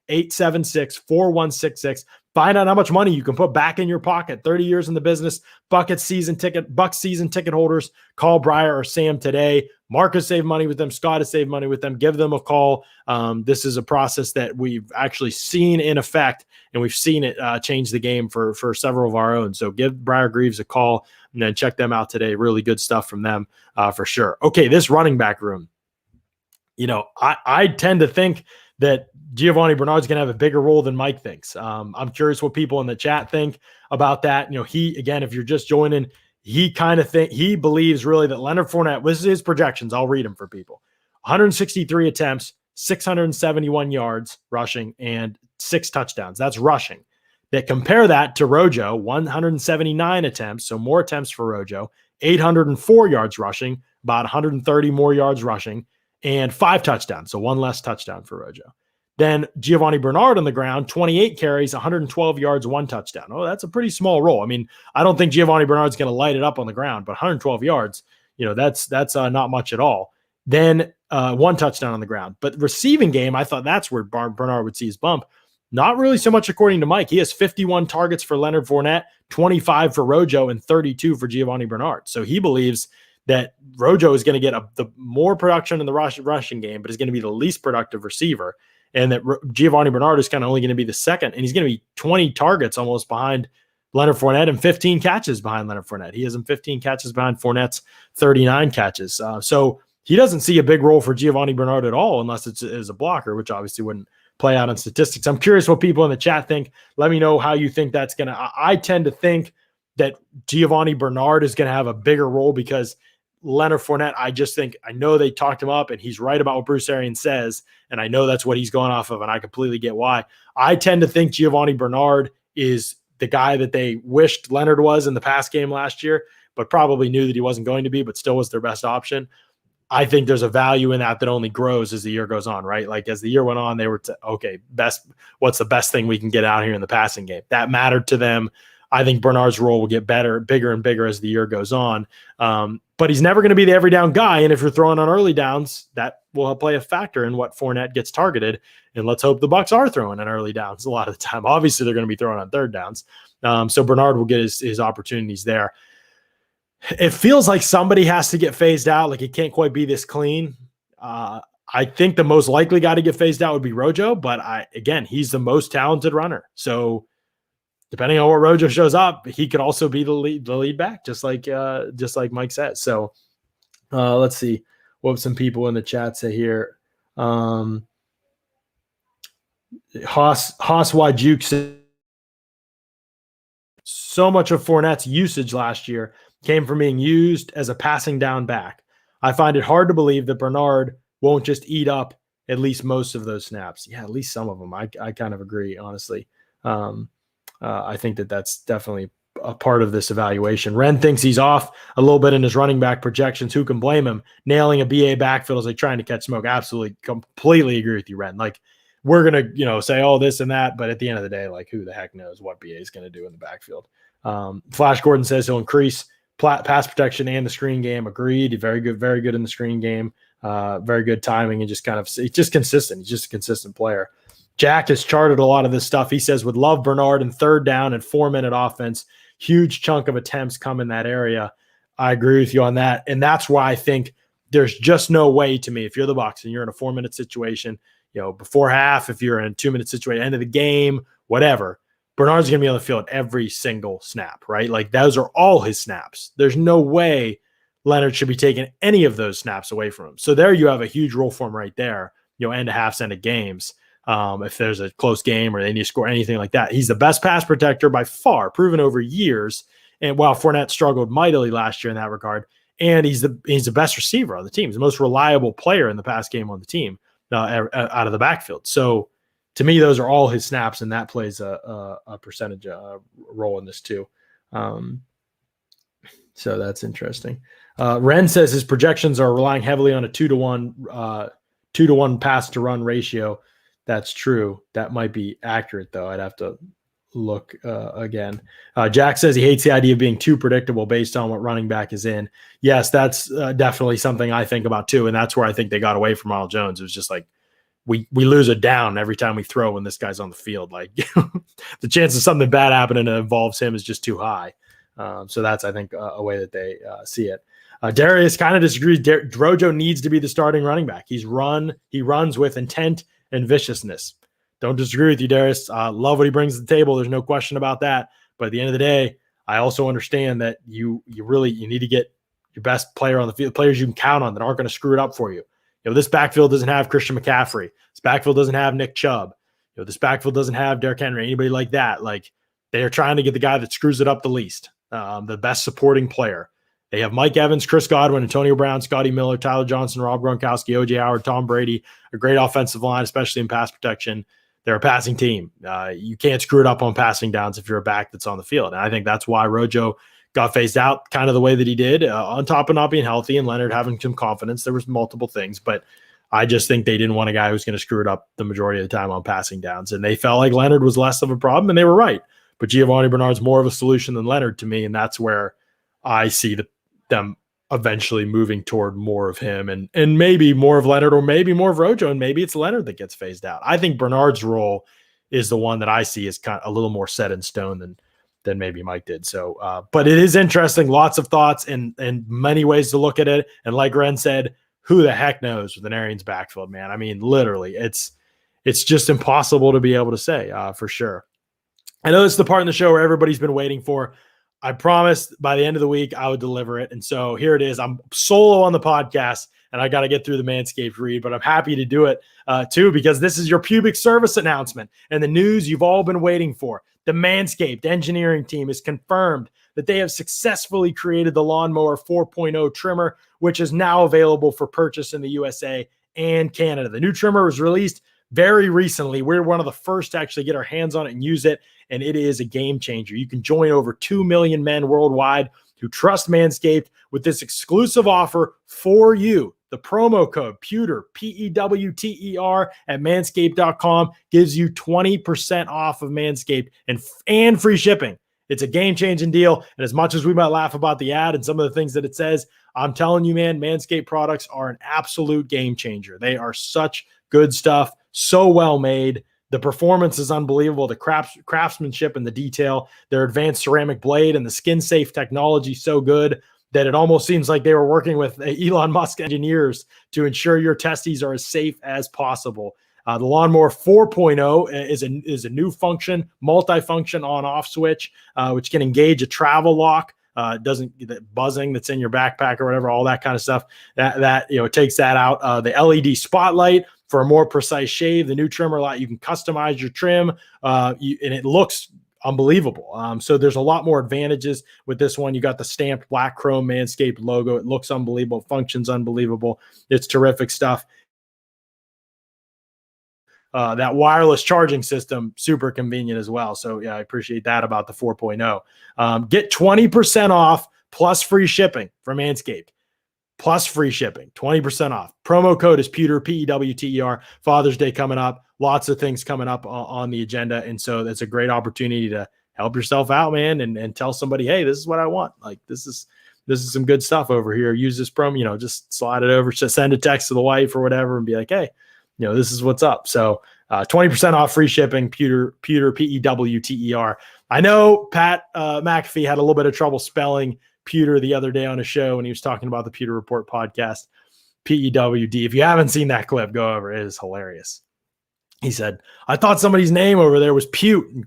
876-4166. Find out how much money you can put back in your pocket. 30 years in the business. Bucs season ticket holders. Call Briar or Sam today. Mark has saved money with them. Scott has saved money with them. Give them a call. This is a process that we've actually seen in effect, and we've seen it change the game for several of our own. So give Briar Greaves a call and then check them out today. Really good stuff from them for sure. Okay, this running back room. I tend to think that Giovanni Bernard's going to have a bigger role than Mike thinks. I'm curious what people in the chat think about that. If you're just joining, he believes really that Leonard Fournette, this is his projections. I'll read them for people. 163 attempts, 671 yards rushing, and 6 touchdowns. That's rushing. That compare that to Rojo, 179 attempts, so more attempts for Rojo, 804 yards rushing, about 130 more yards rushing, and 5 touchdowns, so 1 less touchdown for Rojo. Then Giovanni Bernard on the ground, 28 carries, 112 yards, 1 touchdown. Oh, that's a pretty small role. I mean, I don't think Giovanni Bernard's going to light it up on the ground, but 112 yards, that's not much at all. Then 1 touchdown on the ground. But receiving game, I thought that's where Bernard would see his bump. Not really so much according to Mike. He has 51 targets for Leonard Fournette, 25 for Rojo, and 32 for Giovanni Bernard. So he believes that Rojo is going to get the more production in the rushing game, but is going to be the least productive receiver. And that Giovanni Bernard is kind of only going to be the second. And he's going to be 20 targets almost behind Leonard Fournette and 15 catches behind Leonard Fournette. He has him 15 catches behind Fournette's 39 catches. So he doesn't see a big role for Giovanni Bernard at all, unless it's as a blocker, which obviously wouldn't play out in statistics. I'm curious what people in the chat think. Let me know how you think that's going to. I tend to think that Giovanni Bernard is going to have a bigger role because Leonard Fournette, I know they talked him up, and he's right about what Bruce Arians says, and I know that's what he's going off of, and I completely get why. I tend to think Giovanni Bernard is the guy that they wished Leonard was in the pass game last year, but probably knew that he wasn't going to be, but still was their best option. I think there's a value in that only grows as the year goes on, right? Like as the year went on, they were what's the best thing we can get out here in the passing game? That mattered to them. I think Bernard's role will get bigger and bigger as the year goes on. But he's never going to be the every down guy. And if you're throwing on early downs, that will play a factor in what Fournette gets targeted. And let's hope the Bucs are throwing on early downs a lot of the time. Obviously, they're going to be throwing on third downs. So Bernard will get his opportunities there. It feels like somebody has to get phased out. Like it can't quite be this clean. I think the most likely guy to get phased out would be Rojo. But he's the most talented runner. So depending on what Rojo shows up, he could also be the lead back, just like Mike said. So let's see what some people in the chat say here. Haas Wajuk said, so much of Fournette's usage last year came from being used as a passing down back. I find it hard to believe that Bernard won't just eat up at least most of those snaps. Yeah, at least some of them. I kind of agree, honestly. I think that's definitely a part of this evaluation. Ren thinks he's off a little bit in his running back projections. Who can blame him? Nailing a BA backfield is like trying to catch smoke. Absolutely, completely agree with you, Ren. Like we're going to, say all this and that, but at the end of the day, like who the heck knows what BA is going to do in the backfield. Flash Gordon says he'll increase pass protection and the screen game. Agreed. Very good in the screen game. Very good timing and just consistent. He's just a consistent player. Jack has charted a lot of this stuff. He says would love Bernard in third down and 4-minute offense. Huge chunk of attempts come in that area. I agree with you on that. And that's why I think there's just no way to me, if you're the Bucs and you're in a 4-minute situation, before half, if you're in a 2-minute situation, end of the game, whatever, Bernard's going to be on the field every single snap, right? Like those are all his snaps. There's no way Leonard should be taking any of those snaps away from him. So there you have a huge role for him right there, end of halves, end of games. If there's a close game or they need to score anything like that. He's the best pass protector by far, proven over years. And while Fournette struggled mightily last year in that regard, and he's the best receiver on the team. He's the most reliable player in the pass game on the team out of the backfield. So to me, those are all his snaps, and that plays a percentage role in this too. So that's interesting. Ren says his projections are relying heavily on a 2-to-1 pass to run ratio. That's true. That might be accurate, though. I'd have to look again. Jack says he hates the idea of being too predictable based on what running back is in. Yes, that's definitely something I think about, too, and that's where I think they got away from Ronald Jones. It was just like we lose a down every time we throw when this guy's on the field. Like the chance of something bad happening that involves him is just too high. So that's, I think, a way that they see it. Darius kind of disagrees. Rojo needs to be the starting running back. He runs with intent and viciousness. Don't disagree with you, Darius. Love what he brings to the table. There's no question about that. But at the end of the day, I also understand that you need to get your best player on the field, players you can count on that aren't going to screw it up for you. This backfield doesn't have Christian McCaffrey. This backfield doesn't have Nick Chubb. This backfield doesn't have Derrick Henry, anybody like that. Like, they are trying to get the guy that screws it up the least, the best supporting player. They have Mike Evans, Chris Godwin, Antonio Brown, Scotty Miller, Tyler Johnson, Rob Gronkowski, O.J. Howard, Tom Brady, a great offensive line, especially in pass protection. They're a passing team. You can't screw it up on passing downs if you're a back that's on the field. And I think that's why Rojo got phased out kind of the way that he did, on top of not being healthy and Leonard having some confidence. There was multiple things, but I just think they didn't want a guy who's going to screw it up the majority of the time on passing downs. And they felt like Leonard was less of a problem, and they were right. But Giovanni Bernard's more of a solution than Leonard to me, and that's where I see them eventually moving toward more of him and maybe more of Leonard, or maybe more of Rojo, and maybe it's Leonard that gets phased out. I think Bernard's role is the one that I see is kind of a little more set in stone than maybe Mike did. So, but it is interesting. Lots of thoughts and many ways to look at it. And like Ren said, who the heck knows with an Arians backfield, man? I mean, literally, it's just impossible to be able to say for sure. I know this is the part in the show where everybody's been waiting for. I promised by the end of the week I would deliver it. And so here it is. I'm solo on the podcast, and I got to get through the Manscaped read, but I'm happy to do it too, because this is your pubic service announcement and the news you've all been waiting for. The Manscaped engineering team has confirmed that they have successfully created the Lawnmower 4.0 trimmer, which is now available for purchase in the USA and Canada. The new trimmer was released very recently. We're one of the first to actually get our hands on it and use it, and it is a game changer. You can join over 2 million men worldwide who trust Manscaped with this exclusive offer for you. The promo code PEWTER, PEWTER, at manscaped.com gives you 20% off of Manscaped and free shipping. It's a game-changing deal, and as much as we might laugh about the ad and some of the things that it says, I'm telling you, man, Manscaped products are an absolute game changer. They are such good stuff, so well made. The performance is unbelievable. The craftsmanship and the detail, their advanced ceramic blade and the skin-safe technology, so good that it almost seems like they were working with Elon Musk engineers to ensure your testes are as safe as possible. The Lawnmower 4.0 is a new function, multi-function on-off switch, which can engage a travel lock. The buzzing that's in your backpack or whatever, all that kind of stuff. That it takes that out. The LED spotlight for a more precise shave. The new trimmer lot, you can customize your trim, and it looks unbelievable. So there's a lot more advantages with this one. You got the stamped black chrome Manscaped logo. It looks unbelievable. Functions unbelievable. It's terrific stuff. That wireless charging system, super convenient as well. So yeah, I appreciate that about the 4.0. Get 20% off plus free shipping from Manscaped. Plus free shipping, 20% off. Promo code is PEWTER, PEWTER. Father's Day coming up. Lots of things coming up on the agenda. And so that's a great opportunity to help yourself out, man, and tell somebody, hey, this is what I want. Like, this is some good stuff over here. Use this promo, just slide it over, send a text to the wife or whatever and be like, hey, this is what's up. So 20% off free shipping, PEWTER, PEWTER. I know Pat McAfee had a little bit of trouble spelling Pewter the other day on a show when he was talking about the Pewter Report podcast, PEWD. If you haven't seen that clip, go over. It is hilarious. He said, I thought somebody's name over there was Pewt.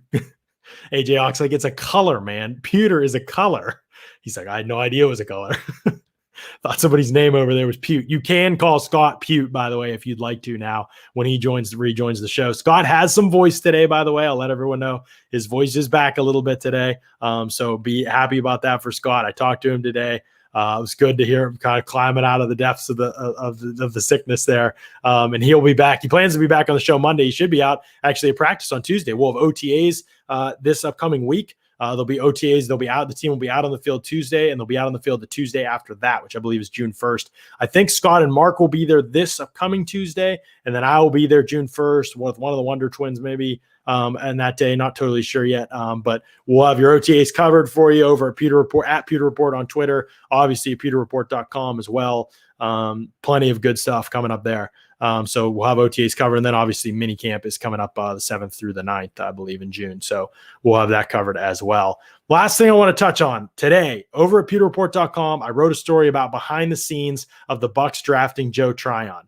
AJ Ox, like, it's a color, man. Pewter is a color. He's like, I had no idea it was a color. Thought somebody's name over there was Pewt. You can call Scott Pewt, by the way, if you'd like to now when he rejoins the show. Scott has some voice today, by the way. I'll let everyone know his voice is back a little bit today. So be happy about that for Scott. I talked to him today. It was good to hear him kind of climbing out of the depths of the sickness there. And he'll be back. He plans to be back on the show Monday. He should be out actually at practice on Tuesday. We'll have OTAs this upcoming week. There'll be OTAs. They'll be out. The team will be out on the field Tuesday, and they'll be out on the field the Tuesday after that, which I believe is June 1st. I think Scott and Mark will be there this upcoming Tuesday, and then I will be there June 1st with one of the Wonder Twins maybe, and that day, not totally sure yet. But we'll have your OTAs covered for you over at Pewter Report, at Pewter Report on Twitter, obviously pewterreport.com as well. Plenty of good stuff coming up there. So we'll have OTAs covered. And then obviously minicamp is coming up the 7th through the 9th, I believe, in June. So we'll have that covered as well. Last thing I want to touch on today, over at pewterreport.com, I wrote a story about behind the scenes of the Bucs drafting Joe Tryon.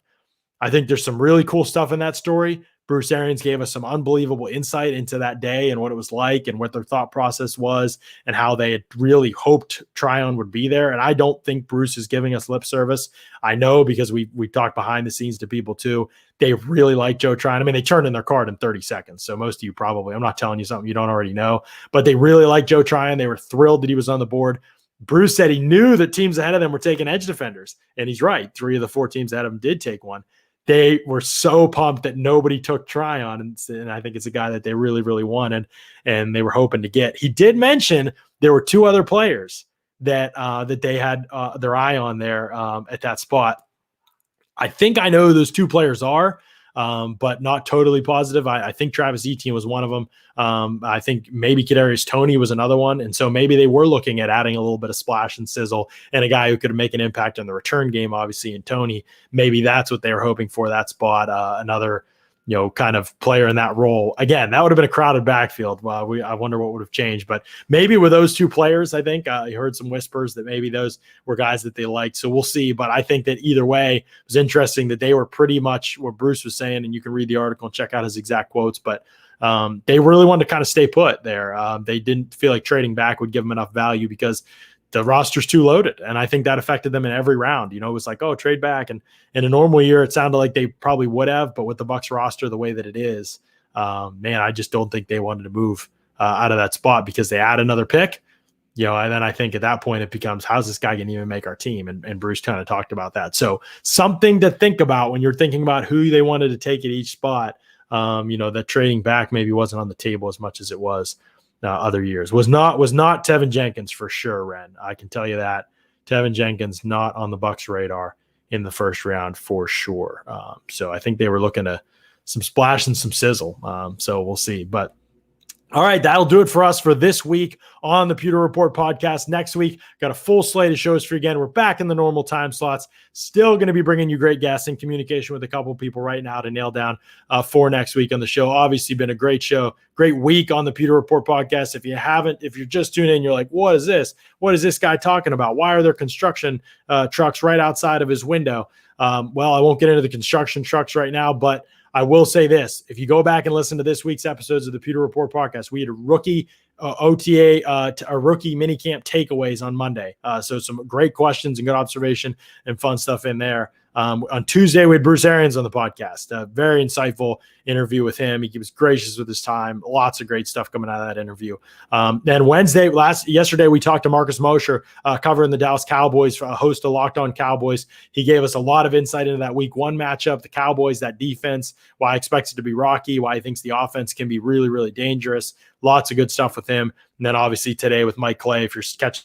I think there's some really cool stuff in that story. Bruce Arians gave us some unbelievable insight into that day and what it was like and what their thought process was and how they had really hoped Tryon would be there. And I don't think Bruce is giving us lip service. I know because we talked behind the scenes to people too. They really like Joe Tryon. I mean, they turned in their card in 30 seconds. So most of you probably, I'm not telling you something you don't already know, but they really like Joe Tryon. They were thrilled that he was on the board. Bruce said he knew that teams ahead of them were taking edge defenders. And he's right. 3 of the 4 teams ahead of him did take one. They were so pumped that nobody took Tryon, and I think it's a guy that they really, really wanted, and they were hoping to get. He did mention there were 2 other players that they had their eye on there at that spot. I think I know who those 2 players are, but not totally positive. I think Travis Etienne was one of them. I think maybe Kadarius Toney was another one. And so maybe they were looking at adding a little bit of splash and sizzle and a guy who could make an impact on the return game, obviously, in Toney. Maybe that's what they were hoping for, that spot, another kind of player in that role. Again, that would have been a crowded backfield. I wonder what would have changed. But maybe with those 2 players, I think you heard some whispers that maybe those were guys that they liked. So we'll see. But I think that either way, it was interesting that they were pretty much what Bruce was saying, and you can read the article and check out his exact quotes. But they really wanted to kind of stay put there. They didn't feel like trading back would give them enough value because the roster's too loaded. And I think that affected them in every round. It was like, oh, trade back. And in a normal year, it sounded like they probably would have, but with the Bucs roster the way that it is, man, I just don't think they wanted to move out of that spot because they add another pick, and then I think at that point it becomes, how's this guy going to even make our team? And Bruce kind of talked about that. So something to think about when you're thinking about who they wanted to take at each spot. That trading back maybe wasn't on the table as much as it was other years. Was not Tevin Jenkins for sure, Ren. I can tell you that. Tevin Jenkins not on the Bucs radar in the first round for sure. So I think they were looking to some splash and some sizzle. So we'll see. But all right, that'll do it for us for this week on the Pewter Report podcast. Next week, got a full slate of shows for you again. We're back in the normal time slots. Still going to be bringing you great guests in communication with a couple of people right now to nail down for next week on the show. Obviously, been a great show, great week on the Pewter Report podcast. If you're just tuning in, you're like, what is this? What is this guy talking about? Why are there construction trucks right outside of his window? Well, I won't get into the construction trucks right now, but I will say this. If you go back and listen to this week's episodes of the Pewter Report podcast, we had a rookie OTA, a rookie minicamp takeaways on Monday. So some great questions and good observation and fun stuff in there. On Tuesday, we had Bruce Arians on the podcast. A very insightful interview with him. He was gracious with his time. Lots of great stuff coming out of that interview. Then yesterday, we talked to Marcus Mosher, covering the Dallas Cowboys, host of Locked On Cowboys. He gave us a lot of insight into that week 1 matchup, the Cowboys, that defense, why I expect it to be rocky, why he thinks the offense can be really, really dangerous. Lots of good stuff with him. And then obviously today with Mike Clay, if you're catching,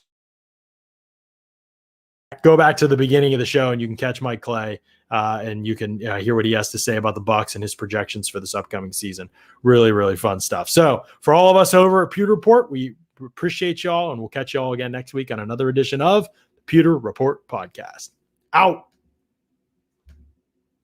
go back to the beginning of the show and you can catch Mike Clay and you can hear what he has to say about the Bucs and his projections for this upcoming season. Really, really fun stuff. So for all of us over at Pewter Report, we appreciate y'all, and we'll catch y'all again next week on another edition of the Pewter Report podcast. Out.